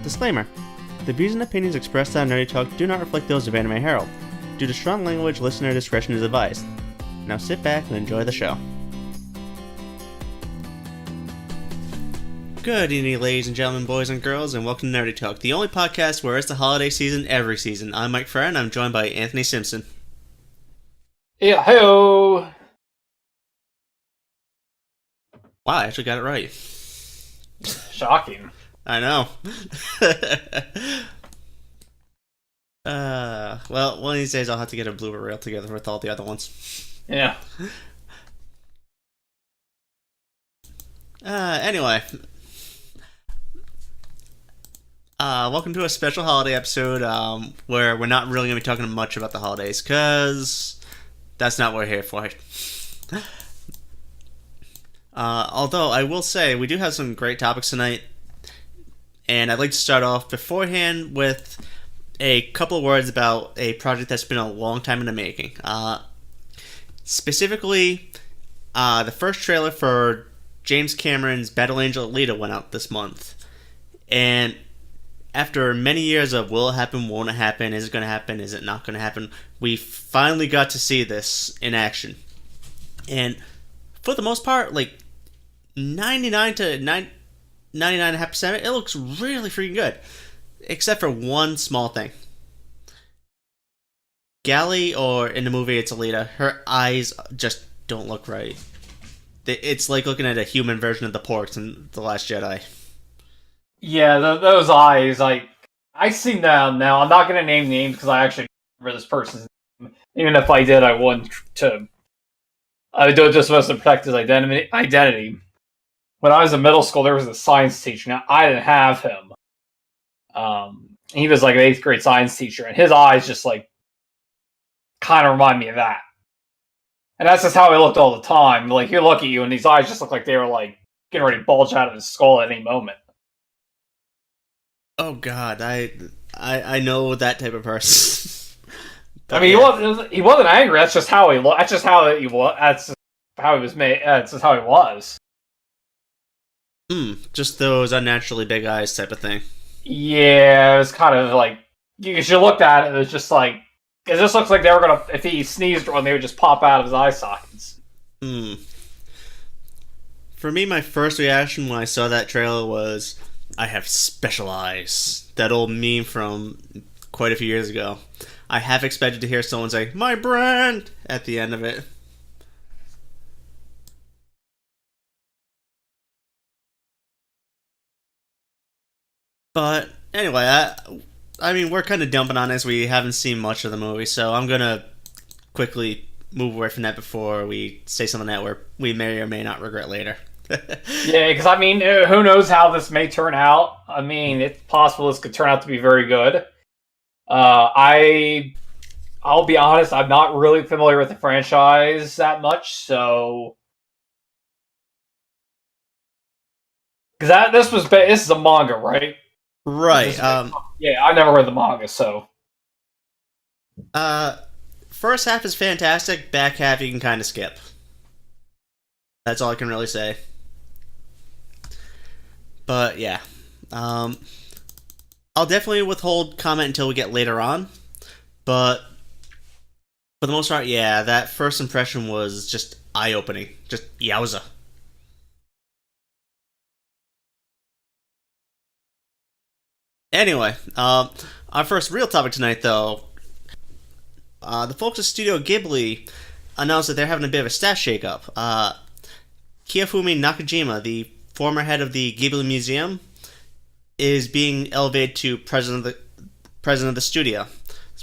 Disclaimer: the views and opinions expressed on Nerdy Talk do not reflect those of Anime Herald. Due to strong language, listener discretion is advised. Now sit back and enjoy the show. Good evening, ladies and gentlemen, boys and girls, and welcome to Nerdy Talk, the only podcast where it's the holiday season every season. I'm Mike Farrar, and I'm joined by Anthony Simpson. Yeah, hey-o! Wow, I actually got it right. Shocking. I know. Well, one of these days I'll have to get a Blu-ray reel together with all the other ones. Yeah. Anyway. Welcome to a special holiday episode, where we're not really going to be talking much about the holidays, because that's not what we're here for. Although, I will say, we do have some great topics tonight, and I'd like to start off beforehand with a couple of words about a project that's been a long time in the making. Specifically, the first trailer for James Cameron's Battle Angel Alita went out this month, and after many years of will it happen, won't it happen, is it going to happen, is it not going to happen, we finally got to see this in action. And for the most part, like 99.5%, it looks really freaking good. Except for one small thing. Gally, or in the movie it's Alita, her eyes just don't look right. It's like looking at a human version of the porks in The Last Jedi. Yeah, those eyes, I see them now. I'm not going to name names because I actually remember this person's name. Even if I did, I wouldn't to... I would do it just supposed to protect his identity. When I was in middle school, there was a science teacher. Now, I didn't have him. He was like an 8th grade science teacher, and his eyes just like kind of remind me of that. And that's just how he looked all the time. Like, he'd look at you, and these eyes just look like they were like getting ready to bulge out of his skull at any moment. Oh God, I know that type of person. I mean, yeah. He wasn't angry. That's just how he looked. That's just how he was. That's just how he was made. That's just how he was. Just those unnaturally big eyes type of thing. Yeah, it was kind of like, as you looked at it, it was just like, it just looks like they were gonna, if he sneezed one, they would just pop out of his eye sockets. For me, my first reaction when I saw that trailer was, I have special eyes. That old meme from quite a few years ago. I half expected to hear someone say, "My brand!" at the end of it. But anyway, I mean, we're kind of dumping on this. We haven't seen much of the movie, so I'm gonna quickly move away from that before we say something that we may or may not regret later. Yeah, because I mean, who knows how this may turn out? I mean, it's possible this could turn out to be very good. I'll be honest, I'm not really familiar with the franchise that much, so because this is a manga, right? Right. Yeah, I've never read the manga, so. First half is fantastic. Back half you can kind of skip. That's all I can really say. But yeah, I'll definitely withhold comment until we get later on. But for the most part, yeah, that first impression was just eye-opening. Just yowza. Anyway, our first real topic tonight, though, the folks at Studio Ghibli announced that they're having a bit of a staff shakeup. Kiyofumi Nakajima, the former head of the Ghibli Museum, is being elevated to president of the studio,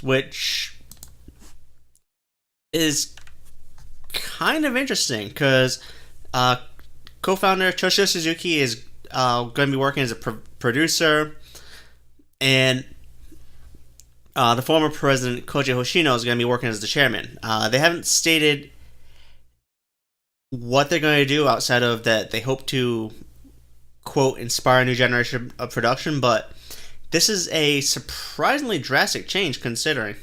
which is kind of interesting because co-founder Toshio Suzuki is going to be working as a producer, and the former president Koji Hoshino is going to be working as the chairman. They haven't stated what they're going to do outside of that they hope to, quote, inspire a new generation of production, but this is a surprisingly drastic change considering.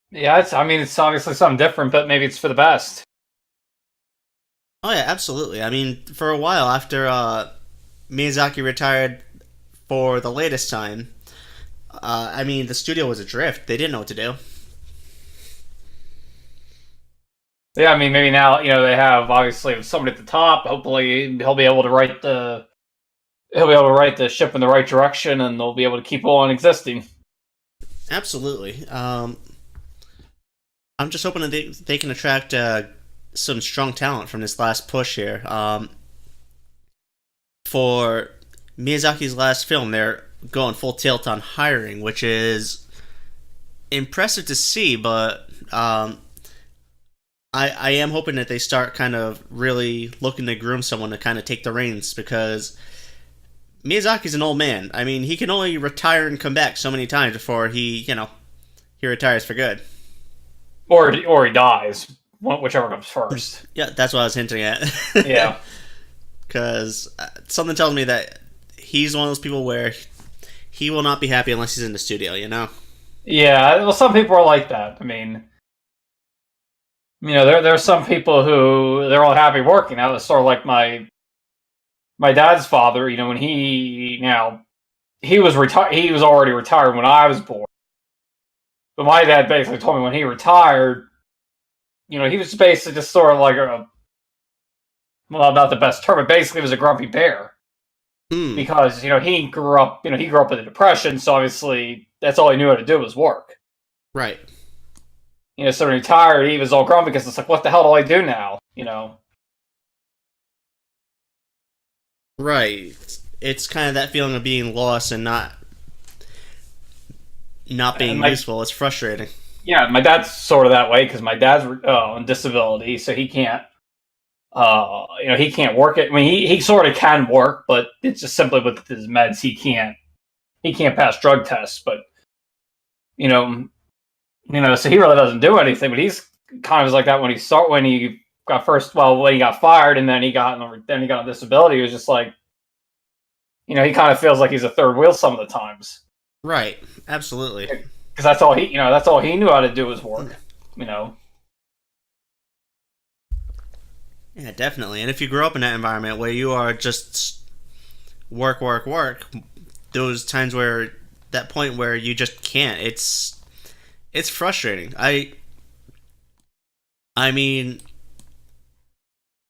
Yeah, it's obviously something different, but maybe it's for the best. Oh yeah, absolutely. I mean, for a while after Miyazaki retired for the latest time, I mean, the studio was adrift. They didn't know what to do. Yeah, I mean, maybe now they have obviously somebody at the top. Hopefully, he'll be able to write the ship in the right direction, and they'll be able to keep on existing. Absolutely. I'm just hoping that they can attract some strong talent from this last push here. For Miyazaki's last film, they're going full tilt on hiring, which is impressive to see, but I am hoping that they start kind of really looking to groom someone to kind of take the reins, because Miyazaki's an old man. I mean, he can only retire and come back so many times before he retires for good. Or he dies, whichever comes first. Yeah, that's what I was hinting at. Yeah. Because something tells me that he's one of those people where he will not be happy unless he's in the studio, you know? Yeah, well, some people are like that. I mean, there are some people who they're all happy working. That was sort of like my dad's father. When he was retired, he was already retired when I was born. But my dad basically told me when he retired, he was basically just sort of like well, not the best term, but basically was a grumpy bear. Because, he grew up in the Depression, so obviously that's all he knew how to do was work. Right. So when he retired, he was all grumpy because it's like, what the hell do I do now? Right. It's kind of that feeling of being lost and not being useful. It's frustrating. Yeah, my dad's sort of that way because my dad's on disability, so he can't. He can't work it. I mean, he sort of can work, but it's just simply with his meds he can't. He can't pass drug tests, but so he really doesn't do anything. But he's kind of like that when he got fired, and then he got on disability. He was just like, he kind of feels like he's a third wheel some of the times. Right. Absolutely. Because that's all he knew how to do was work. Yeah, definitely. And if you grow up in that environment where you are just work, work, work, those times where that point where you just can't, it's frustrating. I mean,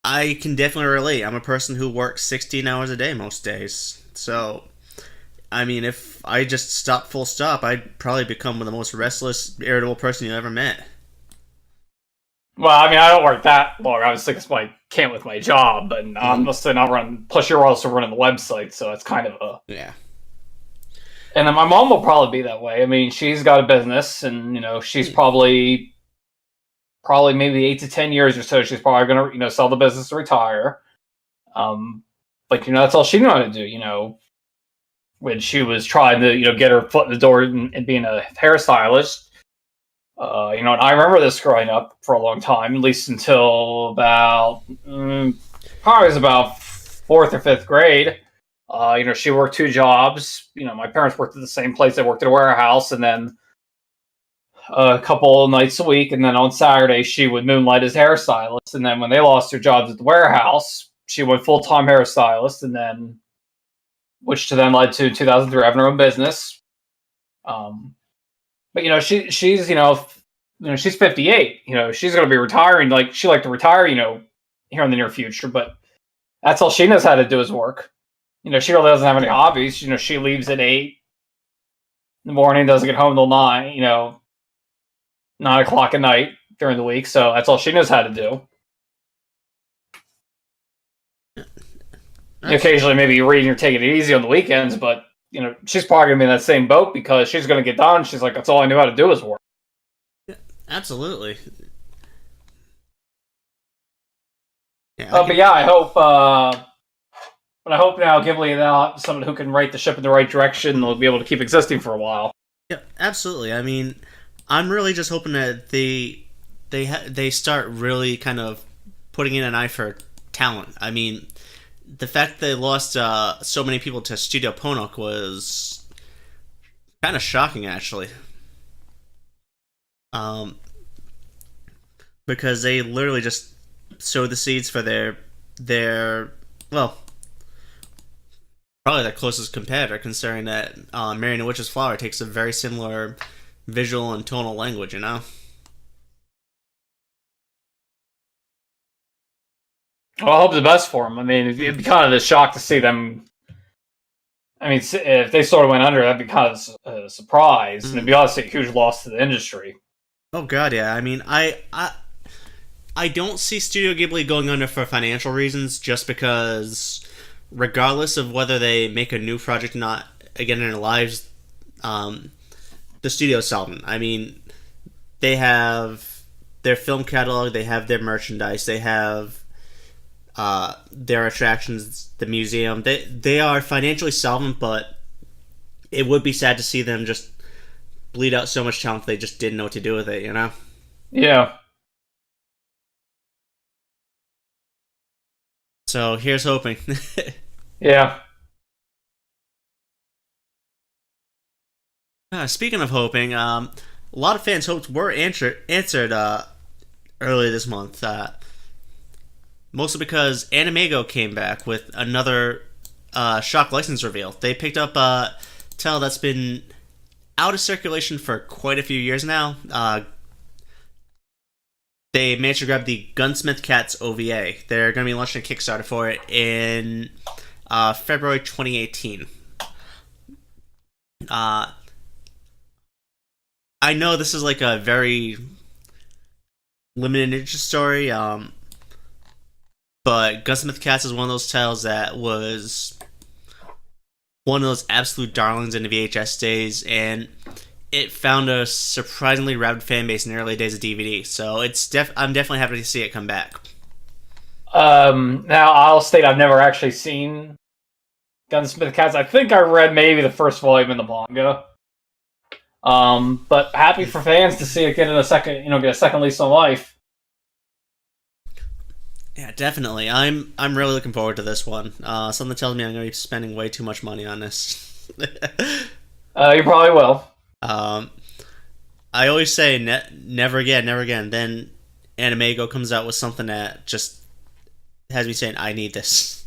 I can definitely relate. I'm a person who works 16 hours a day most days. So, I mean, if I just stopped full stop, I'd probably become the most restless, irritable person you ever met. Well, I mean, I don't work that long. Obviously, because I can't with my job, but I'm mostly not running. Plus, you're also running the website, so it's kind of a yeah. And then my mom will probably be that way. I mean, she's got a business, and she's probably maybe 8 to 10 years or so. She's probably gonna sell the business to retire. But that's all she knew how to do. When she was trying to get her foot in the door and being a hairstylist. And I remember this growing up for a long time, at least until about probably was about 4th or 5th grade. She worked 2 jobs. My parents worked at the same place. They worked at a warehouse, and then a couple nights a week. And then on Saturday, she would moonlight as hairstylist. And then when they lost their jobs at the warehouse, she went full-time hairstylist, and then which to then led to 2003 having her own business. But she's she's 58. She's going to be retiring. Like she like to retire. Here in the near future. But that's all she knows how to do is work. She really doesn't have any hobbies. She leaves at 8 in the morning, doesn't get home till 9. 9 o'clock at night during the week. So that's all she knows how to do. Occasionally, maybe reading or taking it easy on the weekends, but she's probably gonna be in that same boat because she's gonna get done. She's like, that's all I knew how to do is work. Yeah, absolutely. Yeah, but yeah, I hope. But I hope now Ghibli now someone who can write the ship in the right direction. They'll be able to keep existing for a while. Yeah, absolutely. I mean, I'm really just hoping that they start really kind of putting in an eye for talent. I mean, the fact they lost so many people to Studio Ponok was kind of shocking, actually. Because they literally just sowed the seeds for their well, Probably their closest competitor, considering that Mary and the Witch's Flower takes a very similar visual and tonal language, you know? Well, I hope the best for them. I mean, it'd be kind of a shock to see them. I mean, if they sort of went under, that'd be kind of a surprise, and it'd be obviously a huge loss to the industry. Oh god, yeah. I mean, I don't see Studio Ghibli going under for financial reasons, just because, regardless of whether they make a new project or not again in their lives, the studio's solvent. I mean, they have their film catalog, they have their merchandise, they have their attractions, the museum. They are financially solvent, but it would be sad to see them just bleed out so much talent they just didn't know what to do with it, you know? Yeah. So here's hoping. Yeah. Speaking of hoping, a lot of fans' hopes were answered earlier this month. Mostly because AnimEigo came back with another shock license reveal. They picked up a title that's been out of circulation for quite a few years now. They managed to grab the Gunsmith Cats OVA. They're going to be launching a Kickstarter for it in February 2018. I know this is like a very limited interest story, but Gunsmith Cats is one of those titles that was one of those absolute darlings in the VHS days, and it found a surprisingly rabid fan base in the early days of DVD. So I'm definitely happy to see it come back. Now I'll state I've never actually seen Gunsmith Cats. I think I read maybe the first volume in the manga. But happy for fans to see it get a second lease on life. Yeah, definitely. I'm really looking forward to this one. Something tells me I'm going to be spending way too much money on this. You probably will. I always say never again, never again. Then AnimEigo comes out with something that just has me saying I need this.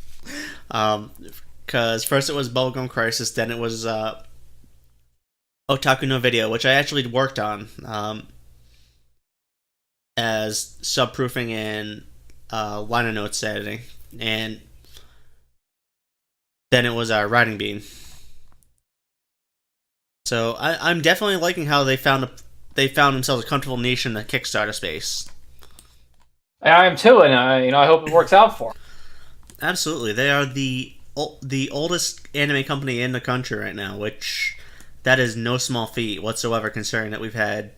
Because first it was Bubblegum Crisis, then it was Otaku no Video, which I actually worked on as subproofing and liner notes editing, and then it was Riding Bean. So I'm definitely liking how they found themselves a comfortable niche in the Kickstarter space. I am too, and I hope it works out for them. Absolutely, they are the oldest anime company in the country right now, which that is no small feat whatsoever, considering that we've had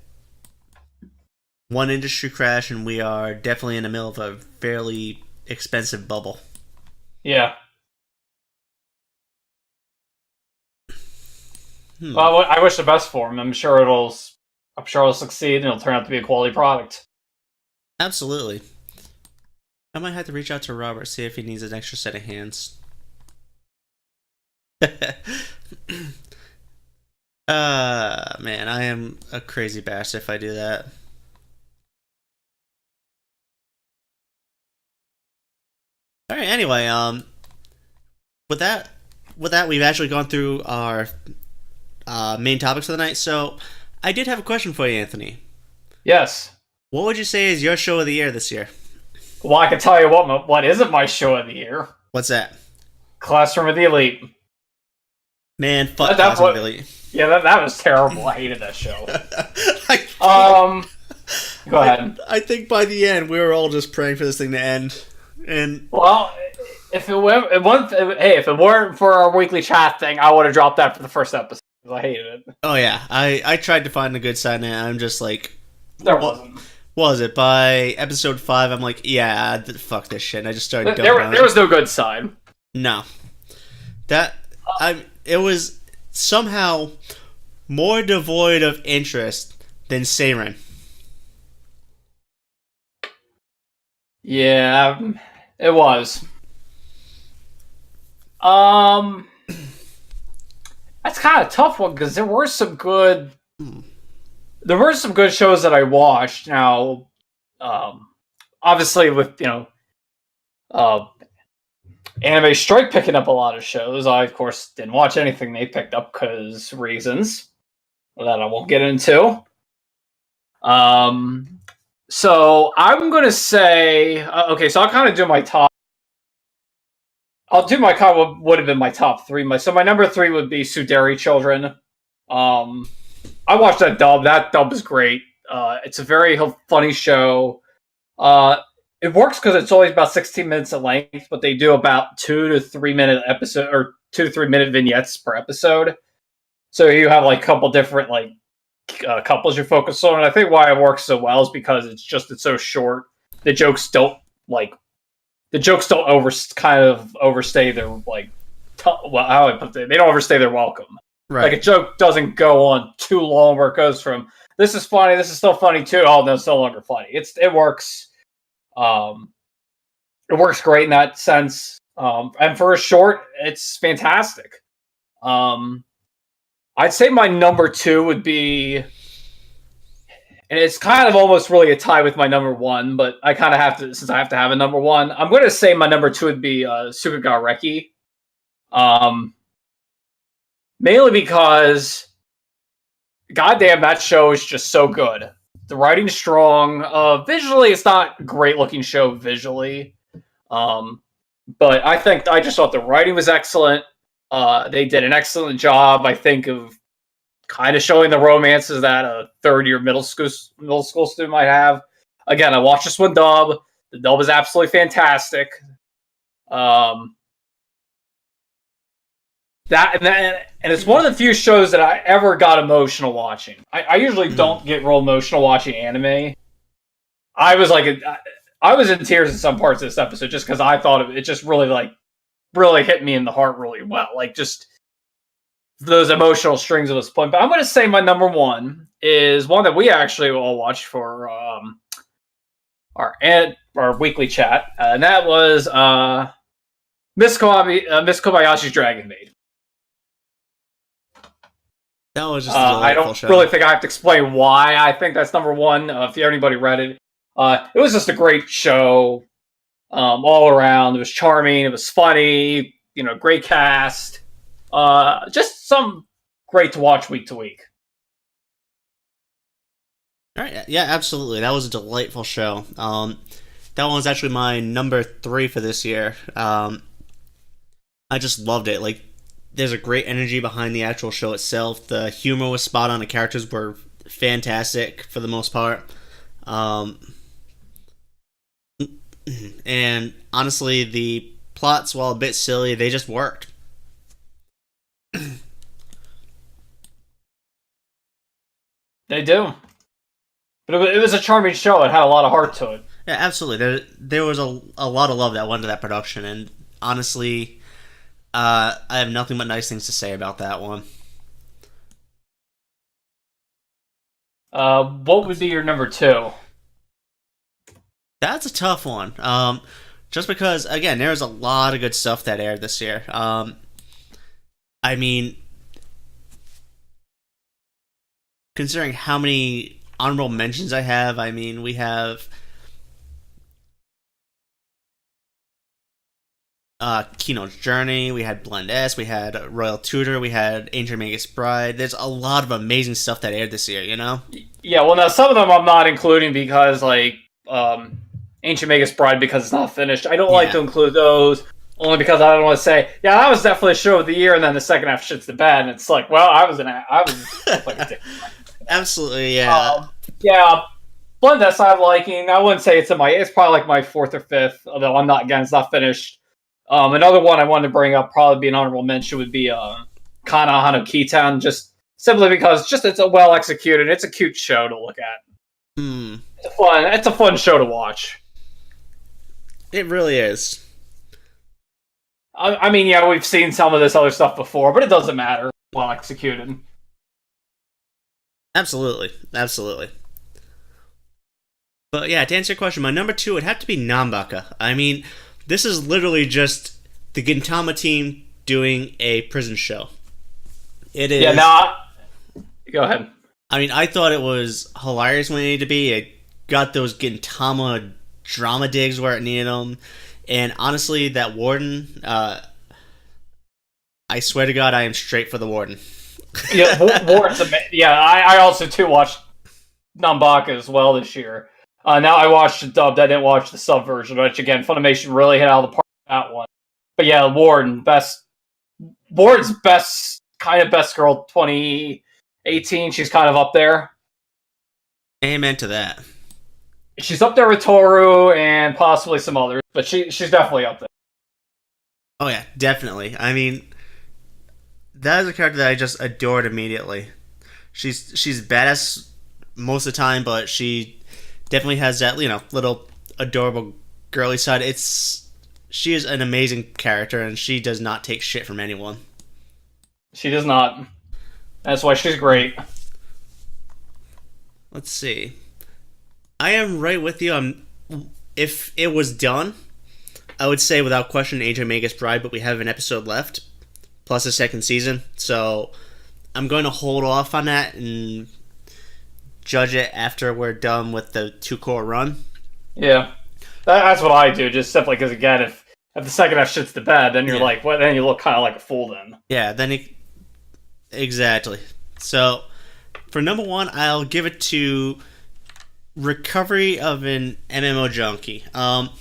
one industry crash and we are definitely in the middle of a fairly expensive bubble. Yeah. Well, I wish the best for him. I'm sure it'll succeed and it'll turn out to be a quality product. Absolutely. I might have to reach out to Robert, see if he needs an extra set of hands. Man, I am a crazy bastard if I do that. Alright, anyway, with that, we've actually gone through our main topics for the night, so I did have a question for you, Anthony. Yes. What would you say is your show of the year this year? Well, I can tell you what isn't my show of the year. What's that? Classroom of the Elite. Man, fuck Classroom of the Elite. Yeah, that was terrible. I hated that show. Go ahead. I think by the end, we were all just praying for this thing to end. And well, if it weren't for our weekly chat thing, I would have dropped that for the first episode. I hated it. Oh yeah, I tried to find a good side, and I'm just like, there wasn't. What was it? By episode 5, I'm like, yeah, fuck this shit. And I just started. There was no good side. No, it was somehow more devoid of interest than Seiren. Yeah, it was. That's kind of a tough one because there were some good shows that I watched. Now, obviously with Anime Strike picking up a lot of shows. I, of course, didn't watch anything they picked up because reasons that I won't get into. So I'm going to say, okay, so I'll kind of do my top. I'll do my kind of what would have been my top three. So my number three would be Suderi Children. I watched that dub. That dub is great. It's a very funny show. It works because it's always about 16 minutes in length, but they do about 2 to 3 minute episode or 2 to 3 minute vignettes per episode. So you have like a couple different like couples you focus on. And I think why it works so well is because it's so short. The jokes don't overstay their like. How I put it, they don't overstay their welcome. Right. Like a joke doesn't go on too long where it goes from this is funny, this is still funny too. Oh no, it's no longer funny. It works. It works great in that sense. And for a short, it's fantastic. I'd say my number two would be, and it's kind of almost really a tie with my number one, but I kind of have to, since I have to have a number one, I'm going to say my number two would be Sukuga Reki. Mainly because, goddamn, that show is just so good. The writing's strong. Visually, it's not a great-looking show visually. But I just thought the writing was excellent. They did an excellent job, I think, of kind of showing the romances that a third-year middle school student might have. Again, I watched this one dub. The dub is absolutely fantastic. And it's one of the few shows that I ever got emotional watching. I usually don't get real emotional watching anime. I was in tears in some parts of this episode just because I thought it just really hit me in the heart really well. Like just those emotional strings of this point. But I'm going to say my number one is one that we actually all watched for our weekly chat, and that was Miss Kobayashi's Dragon Maid. That was just I don't really think I have to explain why I think that's number one. If anybody read it, it was just a great show all around. It was charming. It was funny. Great cast. Just some great to watch week to week. All right, yeah, absolutely. That was a delightful show. That one was actually my number 3 for this year. I just loved it. Like, there's a great energy behind the actual show itself. The humor was spot on. The characters were fantastic for the most part. And honestly, the plots, while a bit silly, they just worked. They do. But it was a charming show. It had a lot of heart to it. Yeah, absolutely. There was a lot of love that went into that production, and honestly, I have nothing but nice things to say about that one. What would be your number 2? That's a tough one. Just because, again, there was a lot of good stuff that aired this year. I mean, considering how many honorable mentions I have, I mean, we have Kino's Journey, we had Blend S, we had Royal Tutor, we had Angel Magus Bride. There's a lot of amazing stuff that aired this year, Yeah, well, now some of them I'm not including because, like, Ancient Magus Bride, because it's not finished. I don't like to include those, only because I don't want to say, yeah, that was definitely a show of the year, and then the second half shits the bed, and it's like, well, I was like a dick. Absolutely, yeah. Yeah, Blend S I'm liking. I wouldn't say it's probably like my 4th or 5th, although it's not finished. Another one I wanted to bring up, probably be an honorable mention, would be Kana Hano Kitan, just simply because it's a well executed, it's a cute show to look at. It's a fun show to watch. It really is. I mean, yeah, we've seen some of this other stuff before, but it doesn't matter. Well executed. Absolutely. But yeah, to answer your question, my number 2 would have to be Nanbaka. I mean, this is literally just the Gintama team doing a prison show. It is. Yeah, go ahead. I mean, I thought it was hilarious when it needed to be. It got those Gintama drama digs where it needed them. And honestly, that Warden, I swear to God, I am straight for the Warden. Yeah, Warden's amazing. Yeah, I also too watched Nambaka as well this year. Now I watched the dubbed. I didn't watch the sub version, which again, Funimation really hit out of the park with that one. But yeah, Warden's best girl 2018. She's kind of up there. Amen to that. She's up there with Toru and possibly some others, but she's definitely up there. Oh yeah, definitely. I mean, that is a character that I just adored immediately. She's badass most of the time, but she definitely has that, little adorable girly side. She is an amazing character, and she does not take shit from anyone. She does not. That's why she's great. Let's see. I am right with you. If it was done, I would say without question AnimEigo's Bride, but we have an episode left, plus a second season, so I'm going to hold off on that and judge it after we're done with the 2-core run. Yeah, that's what I do, just simply because, again, if the second half shits the bed, then you're like, well, then you look kind of like a fool then. Yeah, exactly. So, for number 1, I'll give it to Recovery of an MMO Junkie. I'll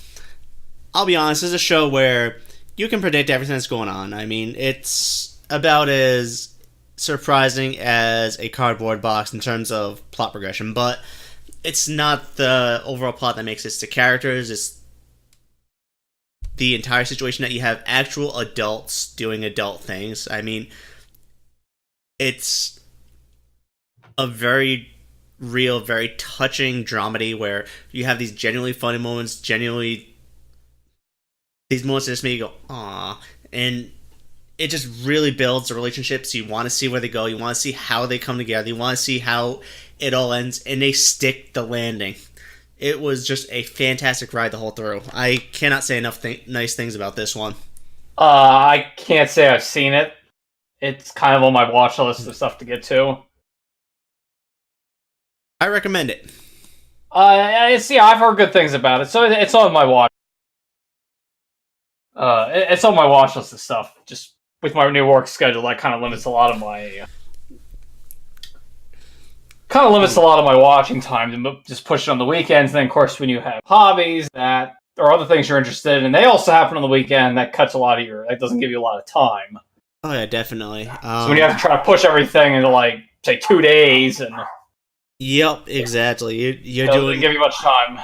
be honest, this is a show where you can predict everything that's going on. I mean, it's about as surprising as a cardboard box in terms of plot progression, but it's not the overall plot that makes it. It's the characters, it's the entire situation that you have actual adults doing adult things. I mean, it's a very real, very touching dramedy where you have these genuinely funny moments, these moments that just make you go, aww, and it just really builds the relationships. You want to see where they go, you want to see how they come together, you want to see how it all ends, and they stick the landing. It was just a fantastic ride the whole through. I cannot say enough nice things about this one. I can't say I've seen it. It's kind of on my watch list of stuff to get to. I recommend it. I've heard good things about it, so it's on my watch. It's on my watch list of stuff. Just with my new work schedule, that kind of limits a lot of my watching time to just push it on the weekends. And then, of course, when you have hobbies that or other things you're interested in, and they also happen on the weekend, that cuts a lot of that doesn't give you a lot of time. Oh yeah, definitely. So when you have to try to push everything into say 2 days and. Yep, exactly. You're doesn't give you much time.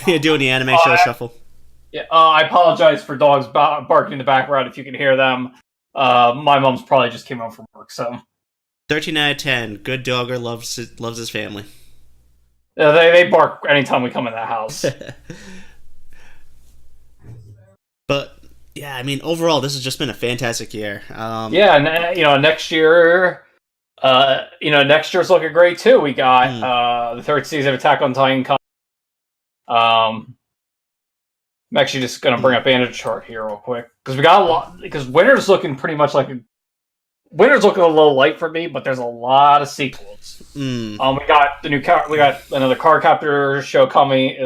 You're doing the anime show shuffle. Yeah, I apologize for dogs barking in the background if you can hear them. My mom's probably just came home from work, so. 13 out of 10. Good dogger loves his family. Yeah, they bark anytime we come in that house. But yeah, I mean, overall, this has just been a fantastic year. Next year. Next year's looking great too. We got the 3rd season of Attack on Titan. I'm actually just gonna bring up Bandit chart here real quick because we got a lot. Because winter's looking pretty much winter's looking a little light for me, but there's a lot of sequels. We got we got another Cardcaptor show coming.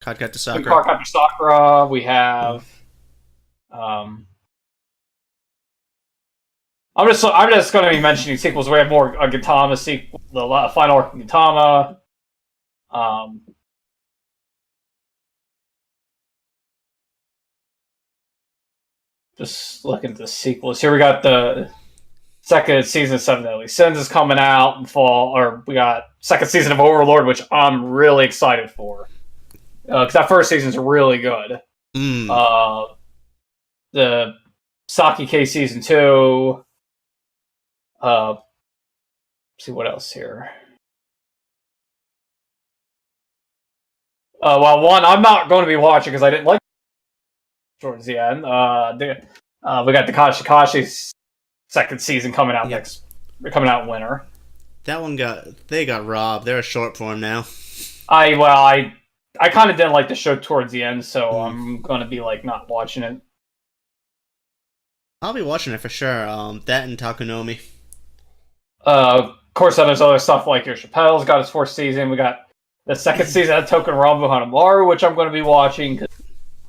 Cardcaptor Sakura. Cardcaptor Sakura. We have. I'm just going to be mentioning sequels. We have more Gintama sequel, the final arc of Gintama. Just looking at the sequels. Here we got the 2nd season of 7 Deadly Sins is coming out in fall. Or we got 2nd season of Overlord, which I'm really excited for. Because that 1st season's really good. The Saki K season 2. See what else here. One I'm not going to be watching because I didn't like towards the end. We got the Kashikashi's 2nd season coming out coming out in winter. That one they got robbed. They're a short form now. I kind of didn't like the show towards the end, so I'm going to be not watching it. I'll be watching it for sure. That and Takunomi. Of course, then there's other stuff like your Chappelle's got its 4th season. We got the 2nd season of Token Rambu Hanamaru, which I'm going to be watching.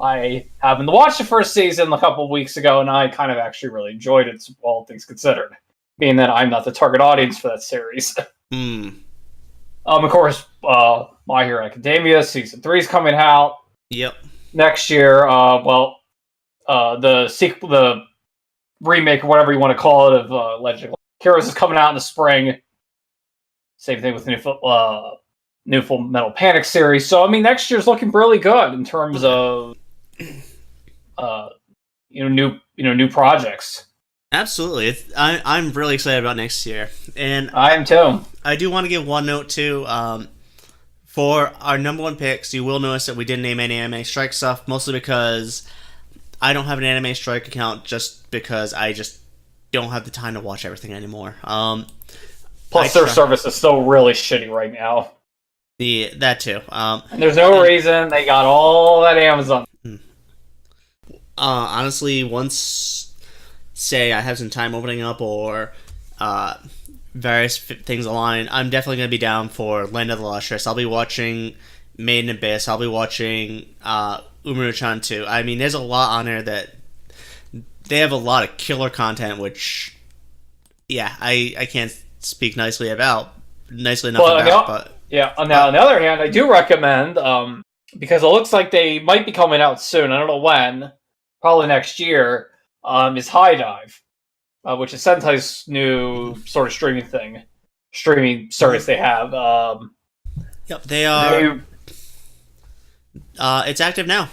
I happened to watch the first season a couple of weeks ago, and I kind of actually really enjoyed it, all things considered, being that I'm not the target audience for that series. Of course, My Hero Academia Season 3 is coming out. Yep. Next year. The sequel, the remake, or whatever you want to call it, of Legend of Heroes is coming out in the spring. Same thing with the new Full Metal Panic series. So, I mean, next year's looking really good in terms of new projects. Absolutely. I'm really excited about next year. And I am too. I do want to give one note too. For our number one picks, you will notice that we didn't name any Anime Strike stuff, mostly because I don't have an Anime Strike account, just because I just don't have the time to watch everything anymore. Plus, their service is still really shitty right now. That too. And there's no reason they got all that Amazon. Honestly, once, say, I have some time opening up or various things align, I'm definitely going to be down for Land of the Lustrous. I'll be watching Made in Abyss. I'll be watching Umaru-chan 2. I mean, there's a lot on there that they have a lot of killer content, which, yeah, I can't speak nicely enough about. But yeah, now on the other hand, I do recommend, because it looks like they might be coming out soon. I don't know when, probably next year. Is High Dive, which is Sentai's new sort of streaming service they have. Yep, they are. It's active now.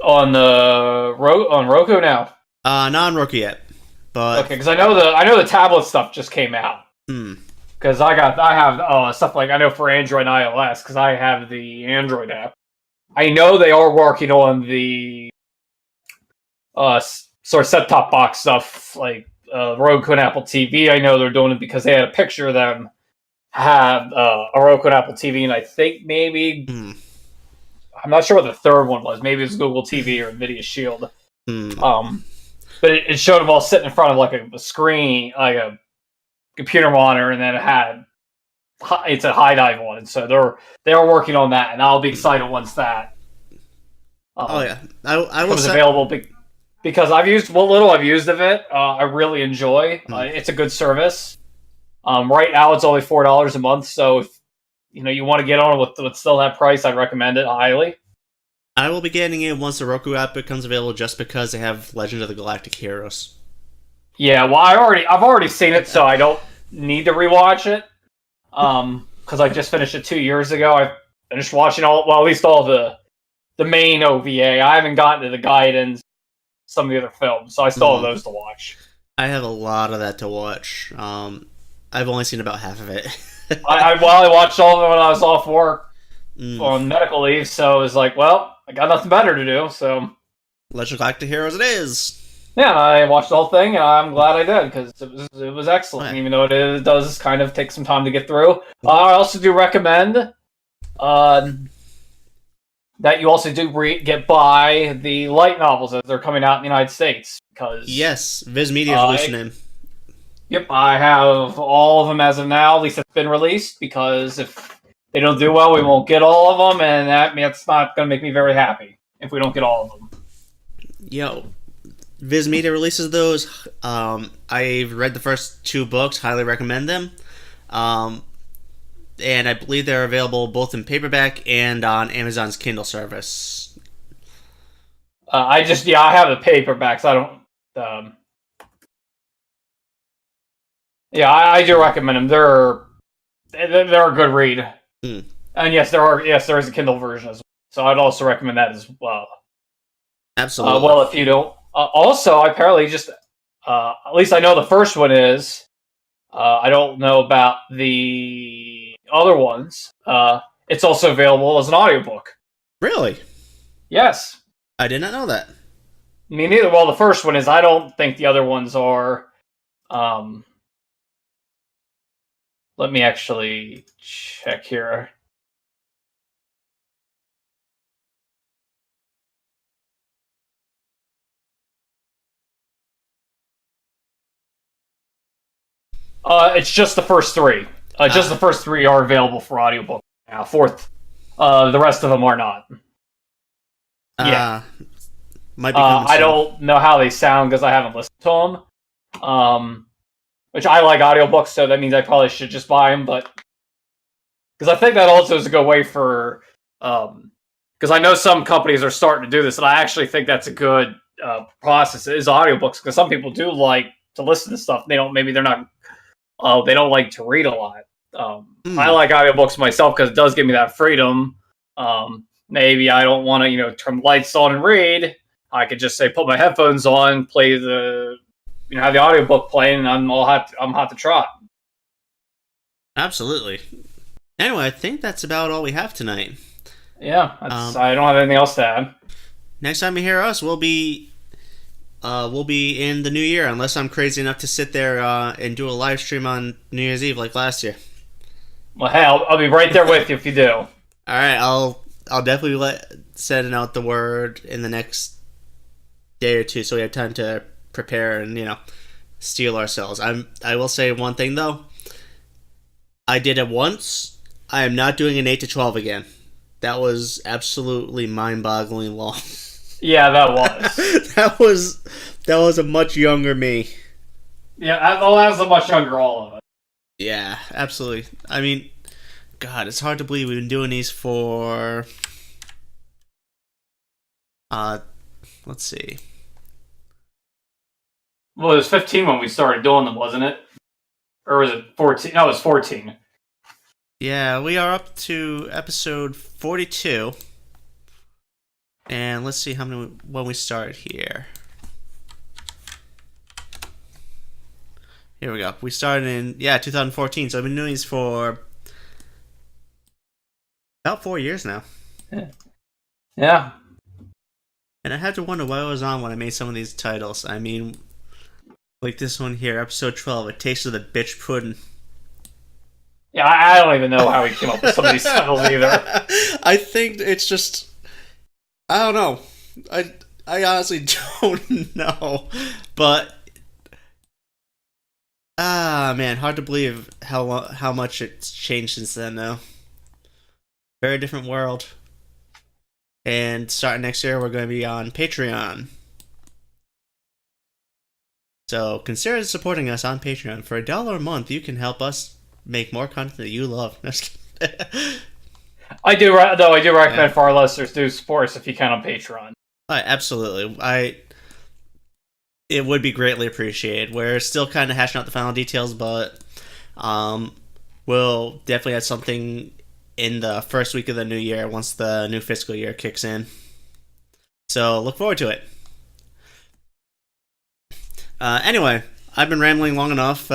On Roku now. Not on Roku yet, but okay, because I know the tablet stuff just came out. Because I have stuff like, I know for Android and iOS, because I have the Android app. I know they are working on the sort of set-top box stuff, like Roku and Apple TV. I know they're doing it because they had a picture of them have a Roku and Apple TV, and I think maybe I'm not sure what the third one was. Maybe it was Google TV or Nvidia Shield. But it showed them all sitting in front of like a screen, like a computer monitor, and then it's a High Dive one. So they're working on that, and I'll be excited once that. I will becomes available because I've used what little I've used of it. I really enjoy. It's a good service. Right now it's only $4 a month, so if you want to get on with still that price, I'd recommend it highly. I will be getting it once the Roku app becomes available, just because they have Legend of the Galactic Heroes. Yeah, well, I've already seen it, so I don't need to rewatch it. Because I just finished it 2 years ago. I finished watching at least all the main OVA. I haven't gotten to the guidance, some of the other films, so I still have those to watch. I have a lot of that to watch. I've only seen about half of it. I watched all of it when I was off work on medical leave, so it was like, well, I got nothing better to do, so Legend of Galactic Heroes it is. Yeah, I watched the whole thing, and I'm glad I did, because it was excellent, even though it does kind of take some time to get through. I also do recommend that you also do buy the light novels as they're coming out in the United States, because yes, Viz Media is releasing them. Yep, I have all of them as of now. At least it's been released, because if they don't do well, we won't get all of them, and that's not going to make me very happy if we don't get all of them. Yo, Viz Media releases those. I've read the first 2 books. Highly recommend them. And I believe they're available both in paperback and on Amazon's Kindle service. I have the paperbacks. I don't. I do recommend them. They're a good read. And yes, there is a Kindle version as well. So I'd also recommend that as well. Absolutely. Well, if you don't. Also, apparently, just at least I know the first one is. I don't know about the other ones. It's also available as an audiobook. Really? Yes. I did not know that. Me neither. Well, the first one is. I don't think the other ones are. Let me actually check here. It's just the first 3. Just the first 3 are available for audiobook now. The rest of them are not. Yeah. Might be coming I soon. don't know how they sound because I haven't listened to them. Which I like audiobooks, so that means I probably should just buy them. But because I think that also is a good way for, because I know some companies are starting to do this, and I actually think that's a good process. Is audiobooks, because some people do like to listen to stuff. They don't. Maybe they're not. They don't like to read a lot. I like audiobooks myself because it does give me that freedom. Maybe I don't want to, turn the lights on and read. I could just say put my headphones on, play the, have the audiobook playing, and I'm hot to trot. Absolutely. Anyway, I think that's about all we have tonight. Yeah, I don't have anything else to add. Next time you hear us, we'll be in the new year, unless I'm crazy enough to sit there and do a live stream on New Year's Eve like last year. Well, hey, I'll be right there with you if you do. All right, I'll definitely send out the word in the next day or two, so we have time to prepare and steel ourselves. I will say one thing though. I did it once. I am not doing an 8 to 12 again. That was absolutely mind-boggling long. Yeah, that was. that was a much younger me. Yeah, that was a much younger all of it. Yeah, absolutely. I mean, God, it's hard to believe we've been doing these for. Let's see. Well, it was 15 when we started doing them, wasn't it? Or was it 14? No, it was 14. Yeah, we are up to episode 42. And let's see when we started here. Here we go. We started in 2014. So I've been doing these for about 4 years now. Yeah. And I had to wonder what I was on when I made some of these titles. I mean, like this one here, episode 12, A Taste of the Bitch Puddin'. Yeah, I don't even know how we came up with some of these titles either. I think it's just, I don't know. I honestly don't know. But man, hard to believe how much it's changed since then though. Very different world. And starting next year, we're going to be on Patreon. So consider supporting us on Patreon. For $1 a month, you can help us make more content that you love. I do recommend for our listeners to support us if you can on Patreon. Absolutely. It would be greatly appreciated. We're still kind of hashing out the final details, but we'll definitely have something in the first week of the new year once the new fiscal year kicks in. So look forward to it. Anyway, I've been rambling long enough.